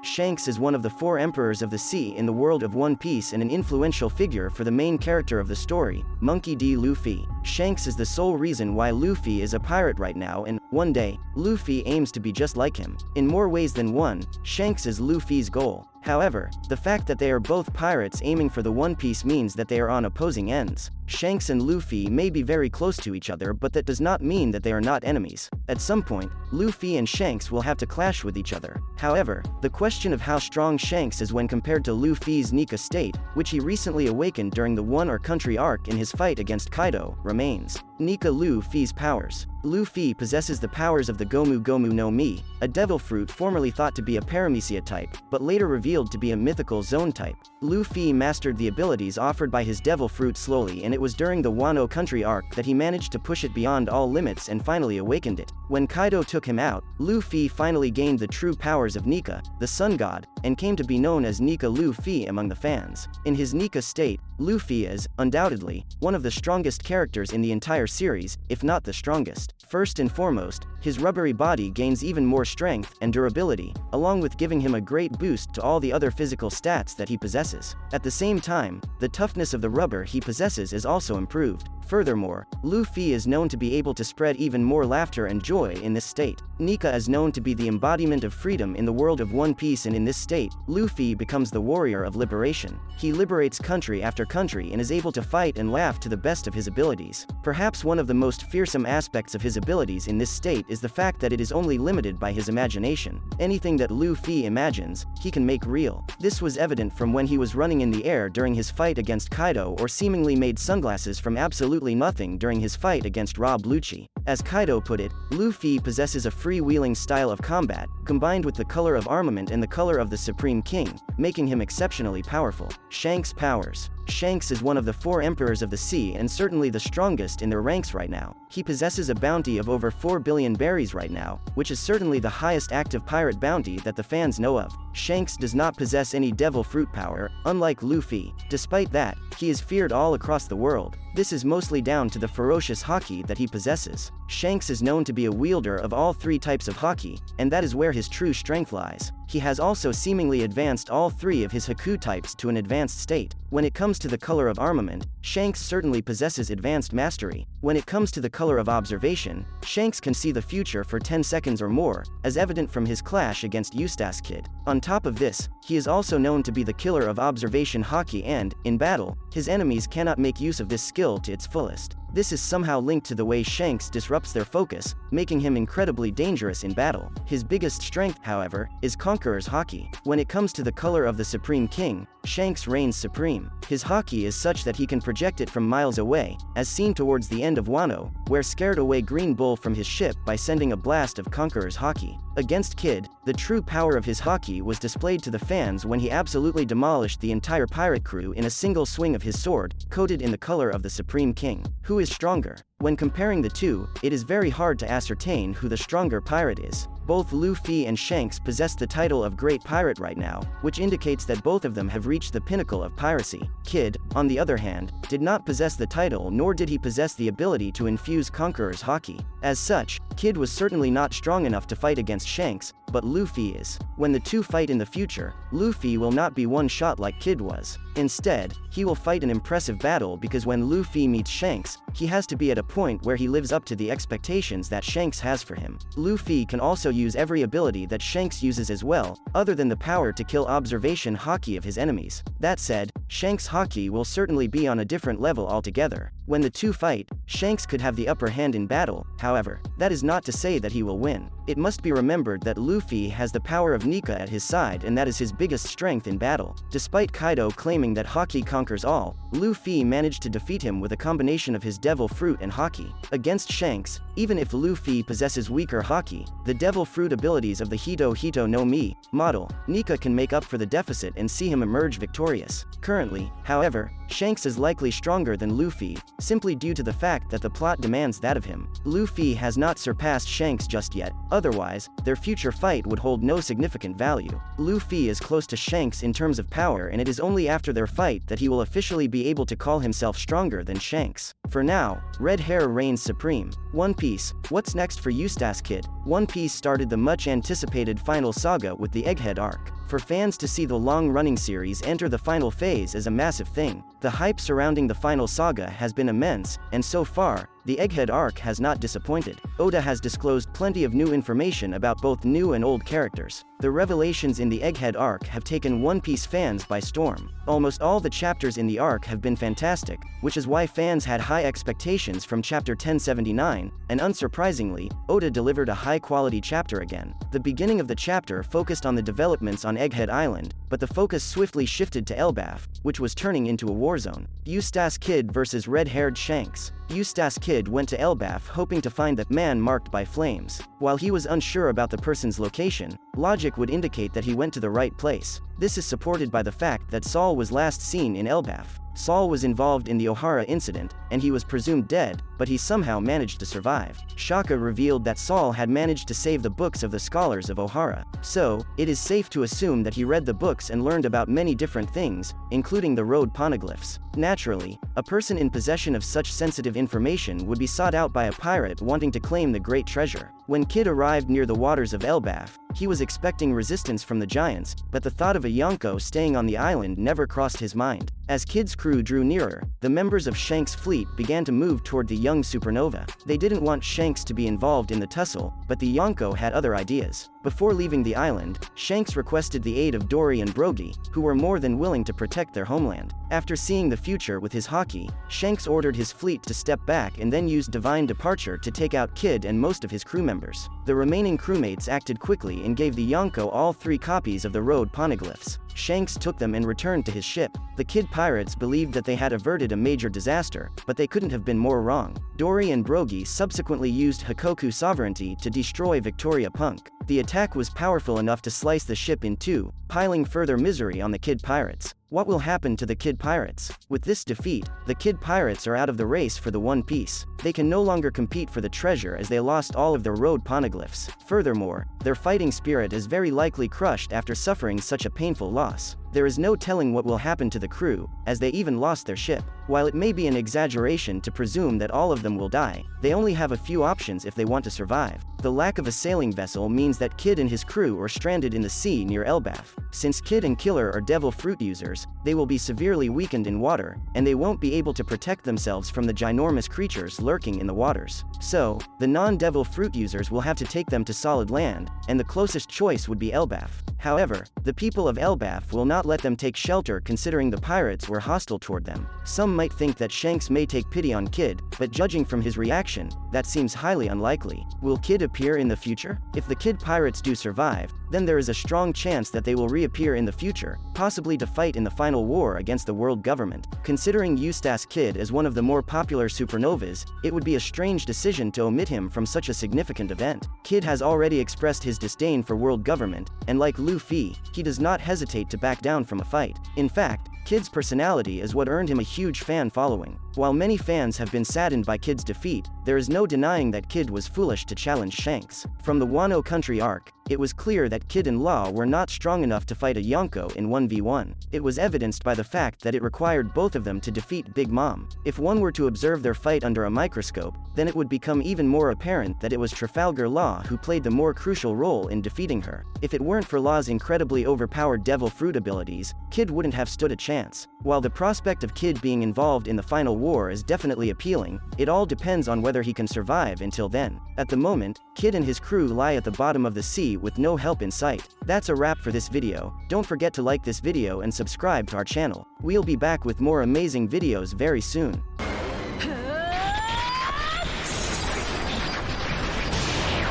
Shanks is one of the 4 emperors of the sea in the world of One Piece and an influential figure for the main character of the story, Monkey D. Luffy. Shanks is the sole reason why Luffy is a pirate right now, and, one day, Luffy aims to be just like him. In more ways than one, Shanks is Luffy's goal. However, the fact that they are both pirates aiming for the One Piece means that they are on opposing ends. Shanks and Luffy may be very close to each other, but that does not mean that they are not enemies. At some point, Luffy and Shanks will have to clash with each other. However, the question of how strong Shanks is when compared to Luffy's Nika state, which he recently awakened during the One or Country arc in his fight against Kaido, remains. Nika Luffy's powers. Luffy possesses the powers of the Gomu Gomu no Mi, a devil fruit formerly thought to be a paramecia type, but later revealed to be a mythical zone type. Luffy mastered the abilities offered by his devil fruit slowly, and it was during the Wano Country arc that he managed to push it beyond all limits and finally awakened it. When Kaido took him out, Luffy finally gained the true powers of Nika, the sun god, and came to be known as Nika Luffy among the fans. In his Nika state, Luffy is, undoubtedly, one of the strongest characters in the entire series, if not the strongest. First and foremost, his rubbery body gains even more strength and durability, along with giving him a great boost to all the other physical stats that he possesses. At the same time, the toughness of the rubber he possesses is also improved. Furthermore, Luffy is known to be able to spread even more laughter and joy in this state. Nika is known to be the embodiment of freedom in the world of One Piece, and in this state, Luffy becomes the warrior of liberation. He liberates country after country and is able to fight and laugh to the best of his abilities. Perhaps one of the most fearsome aspects of his abilities in this state is the fact that it is only limited by his imagination. Anything that Luffy imagines, he can make real. This was evident from when he was running in the air during his fight against Kaido, or seemingly made sunglasses from absolutely nothing during his fight against Rob Lucci. As Kaido put it, Luffy possesses a freewheeling style of combat, combined with the color of armament and the color of the Supreme King, making him exceptionally powerful. Shanks' powers. Shanks is one of the 4 emperors of the sea and certainly the strongest in their ranks right now. He possesses a bounty of over 4 billion berries right now, which is certainly the highest active pirate bounty that the fans know of. Shanks does not possess any devil fruit power, unlike Luffy. Despite that, he is feared all across the world. This is mostly down to the ferocious haki that he possesses. Shanks is known to be a wielder of all 3 types of haki, and that is where his true strength lies. He has also seemingly advanced all 3 of his Haku types to an advanced state. When it comes to the color of armament, Shanks certainly possesses advanced mastery. When it comes to the color of observation, Shanks can see the future for 10 seconds or more, as evident from his clash against Eustace Kid. On top of this, he is also known to be the killer of observation haki, and, in battle, his enemies cannot make use of this skill to its fullest. This is somehow linked to the way Shanks disrupts their focus, making him incredibly dangerous in battle. His biggest strength, however, is Conqueror's haki. When it comes to the color of the Supreme King, Shanks reigns supreme. His haki is such that he can project it from miles away, as seen towards the end of Wano, where scared away Green Bull from his ship by sending a blast of Conqueror's haki. Against Kid, the true power of his haki was displayed to the fans when he absolutely demolished the entire pirate crew in a single swing of his sword, coated in the color of the Supreme King. Who is stronger? When comparing the two, it is very hard to ascertain who the stronger pirate is. Both Luffy and Shanks possess the title of Great Pirate right now, which indicates that both of them have reached the pinnacle of piracy. Kid, on the other hand, did not possess the title, nor did he possess the ability to infuse Conqueror's haki. As such, Kid was certainly not strong enough to fight against Shanks, but Luffy is. When the two fight in the future, Luffy will not be one shot like Kid was. Instead, he will fight an impressive battle, because when Luffy meets Shanks, he has to be at a point where he lives up to the expectations that Shanks has for him. Luffy can also use every ability that Shanks uses as well, other than the power to kill observation haki of his enemies. That said, Shanks' haki will certainly be on a different level altogether. When the two fight, Shanks could have the upper hand in battle. However, that is not to say that he will win. It must be remembered that Luffy has the power of Nika at his side, and that is his biggest strength in battle. Despite Kaido claiming that haki conquers all, Luffy managed to defeat him with a combination of his devil fruit and haki. Against Shanks, even if Luffy possesses weaker haki, the devil fruit abilities of the Hito Hito no Mi model, Nika can make up for the deficit and see him emerge victorious. Currently, however, Shanks is likely stronger than Luffy, simply due to the fact that the plot demands that of him. Luffy has not surpassed Shanks just yet, otherwise, their future fight would hold no significant value. Luffy is close to Shanks in terms of power, and it is only after their fight that he will officially be able to call himself stronger than Shanks. For now, red hair reigns supreme. One Piece, what's next for Eustace Kid? One Piece started the much-anticipated final saga with the Egghead arc. For fans to see the long-running series enter the final phase is a massive thing. The hype surrounding the final saga has been immense, and so far, the Egghead arc has not disappointed. Oda has disclosed plenty of new information about both new and old characters. The revelations in the Egghead arc have taken One Piece fans by storm. Almost all the chapters in the arc have been fantastic, which is why fans had high expectations from chapter 1079, and unsurprisingly, Oda delivered a high-quality chapter again. The beginning of the chapter focused on the developments on Egghead Island, but the focus swiftly shifted to Elbaf, which was turning into a war zone. Eustace Kid versus red-haired Shanks. Eustace Kid went to Elbaf hoping to find that man marked by flames. While he was unsure about the person's location, logic would indicate that he went to the right place. This is supported by the fact that Saul was last seen in Elbaf. Saul was involved in the Ohara incident, and he was presumed dead, but he somehow managed to survive. Shaka revealed that Saul had managed to save the books of the scholars of Ohara. So, it is safe to assume that he read the books and learned about many different things, including the road poneglyphs. Naturally, a person in possession of such sensitive information would be sought out by a pirate wanting to claim the great treasure. When Kid arrived near the waters of Elbaf, he was expecting resistance from the giants, but the thought of a Yonko staying on the island never crossed his mind. As Kid's crew drew nearer, the members of Shanks' fleet began to move toward the young supernova. They didn't want Shanks to be involved in the tussle, but the Yonko had other ideas. Before leaving the island, Shanks requested the aid of Dory and Brogy, who were more than willing to protect their homeland. After seeing the future with his haki, Shanks ordered his fleet to step back and then used divine departure to take out Kid and most of his crew members. The remaining crewmates acted quickly and gave the Yonko all 3 copies of the road poneglyphs. Shanks took them and returned to his ship. The Kid pirates believed that they had averted a major disaster, but they couldn't have been more wrong. Dory and Brogy subsequently used Hakoku sovereignty to destroy Victoria Punk. The attack was powerful enough to slice the ship in 2, piling further misery on the Kid pirates. What will happen to the Kid pirates? With this defeat, the Kid pirates are out of the race for the One Piece. They can no longer compete for the treasure as they lost all of their road poneglyphs. Furthermore, their fighting spirit is very likely crushed after suffering such a painful loss. There is no telling what will happen to the crew, as they even lost their ship. While it may be an exaggeration to presume that all of them will die, they only have a few options if they want to survive. The lack of a sailing vessel means that Kid and his crew are stranded in the sea near Elbaf. Since Kid and Killer are devil fruit users, they will be severely weakened in water, and they won't be able to protect themselves from the ginormous creatures lurking in the waters. So, the non-devil fruit users will have to take them to solid land, and the closest choice would be Elbaf. However, the people of Elbaf will not let them take shelter considering the pirates were hostile toward them. Some might think that Shanks may take pity on Kid, but judging from his reaction, that seems highly unlikely. Will Kid appear in the future? If the Kid pirates do survive, then there is a strong chance that they will reappear in the future, possibly to fight in the final war against the world government. Considering Eustace Kid as one of the more popular supernovas, it would be a strange decision to omit him from such a significant event. Kid has already expressed his disdain for world government, and like Luffy, he does not hesitate to back down from a fight. In fact, Kid's personality is what earned him a huge fan following. While many fans have been saddened by Kid's defeat, there is no denying that Kid was foolish to challenge Shanks. From the Wano Country arc, it was clear that Kid and Law were not strong enough to fight a Yonko in 1v1. It was evidenced by the fact that it required both of them to defeat Big Mom. If one were to observe their fight under a microscope, then it would become even more apparent that it was Trafalgar Law who played the more crucial role in defeating her. If it weren't for Law's incredibly overpowered devil fruit abilities, Kid wouldn't have stood a chance. While the prospect of Kid being involved in the final war is definitely appealing, it all depends on whether he can survive until then. At the moment, Kid and his crew lie at the bottom of the sea with no help in sight. That's a wrap for this video. Don't forget to like this video and subscribe to our channel. We'll be back with more amazing videos very soon.